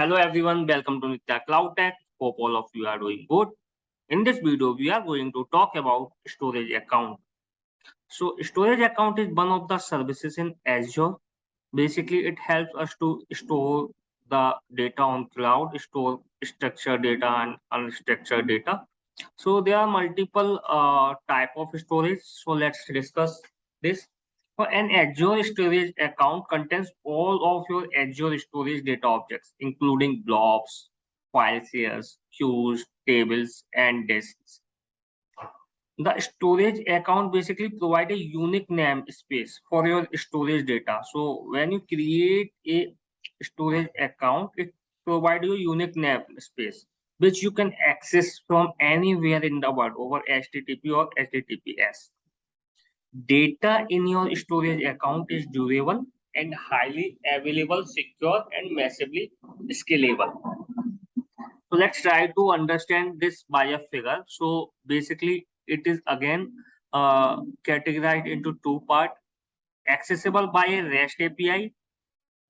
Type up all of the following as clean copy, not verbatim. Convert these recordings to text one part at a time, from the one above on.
Hello everyone, welcome to NityaCloudtech. Hope all of you are doing good. In this video, we are going to talk about storage account. So storage account is one of the services in Azure. Basically, it helps us to store the data on cloud, store structured data and unstructured data. So there are multiple type of storage. So let's discuss this. For an Azure storage account contains all of your Azure storage data objects, including blobs, file shares, queues, tables, and disks. The storage account basically provide a unique namespace for your storage data. So when you create a storage account, it provide you unique namespace which you can access from anywhere in the world over HTTP or HTTPS. Data in your storage account is durable and highly available, secure, and massively scalable. So let's try to understand this by a figure. So basically, it is again categorized into two parts. Accessible by a REST API.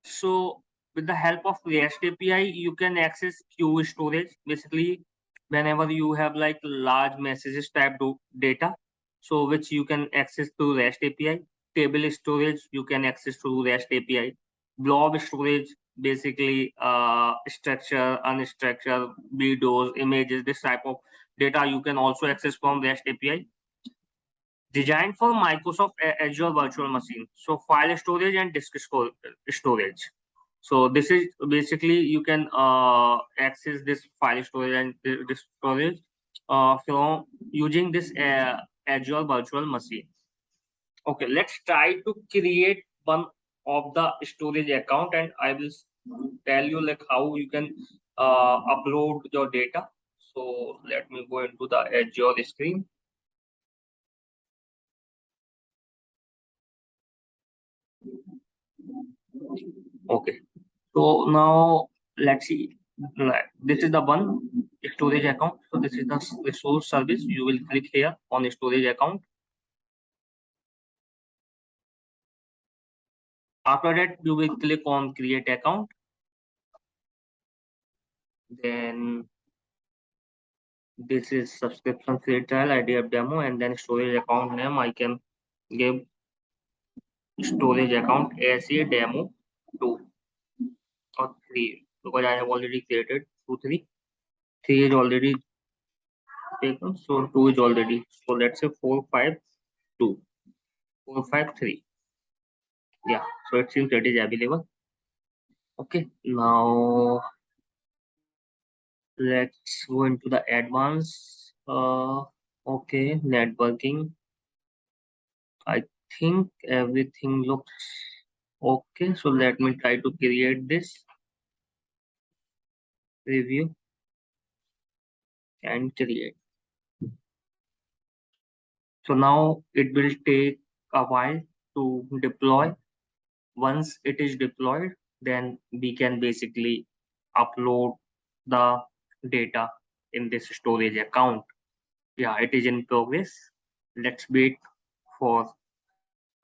So with the help of REST API, you can access queue storage. Basically, whenever you have like large messages type data, so which you can access through REST API. Table storage you can access through REST API. Blob storage, basically structure, unstructured videos, images, this type of data you can also access from REST API. Designed for Microsoft Azure Virtual Machine. So file storage and disk storage. So this is basically you can access this file storage and this storage from using this Azure Virtual Machine. Okay, let's try to create one of the storage account, and I will tell you like how you can upload your data. So let me go into the Azure screen. Okay, so now let's see. This is the one storage account. So this is the resource service. You will click here on storage account. After that, you will click on create account. Then this is subscription free trial, ID of demo, and then storage account name. I can give storage account as a demo 2 or 3 because I have already created 2, 3. 3 is already taken, so 2 is already. So let's say 4, 5, 2, 4, 5, 3. Yeah, so it seems that is available. Okay, now let's go into the advanced. Okay, networking. I think everything looks okay. So let me try to create this review and create. So now it will take a while to deploy. Once it is deployed, then we can basically upload the data in this storage account. Yeah, it is in progress. Let's wait for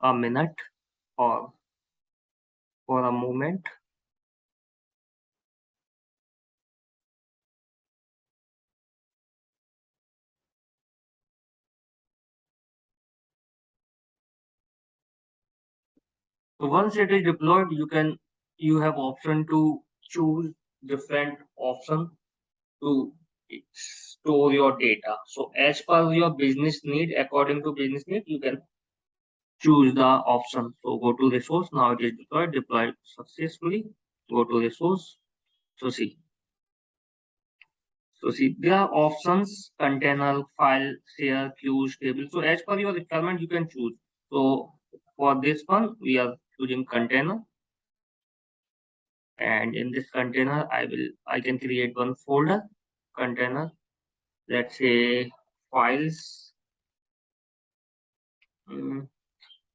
a minute or for a moment. So once it is deployed, you have option to choose different option to store your data. So as per your business need, according to business need, you can choose the option. So go to resource. Now it is deployed successfully. Go to resource. So see. So see, there are options: container, file, share, queues, table. So as per your requirement, you can choose. So for this one, we are choosing container. And in this container, I can create one folder, container. Let's say files.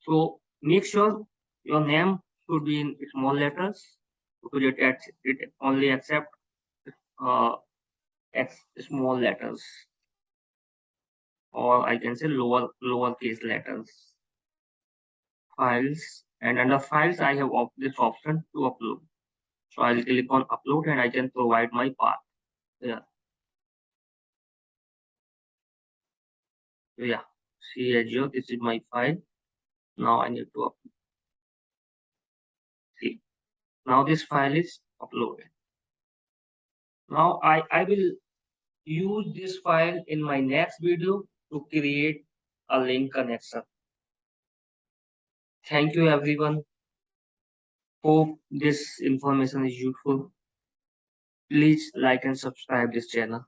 So make sure your name should be in small letters because it only accept uh, small letters, or I can say lowercase letters. Files, and under files I have this option to upload. So I'll click on upload and I can provide my path. Yeah. Yeah. See Azure, this is my file. Now I need to upload. See. Now this file is uploaded. Now I will use this file in my next video to create a link connection. Thank you everyone. Hope this information is useful. Please like and subscribe this channel.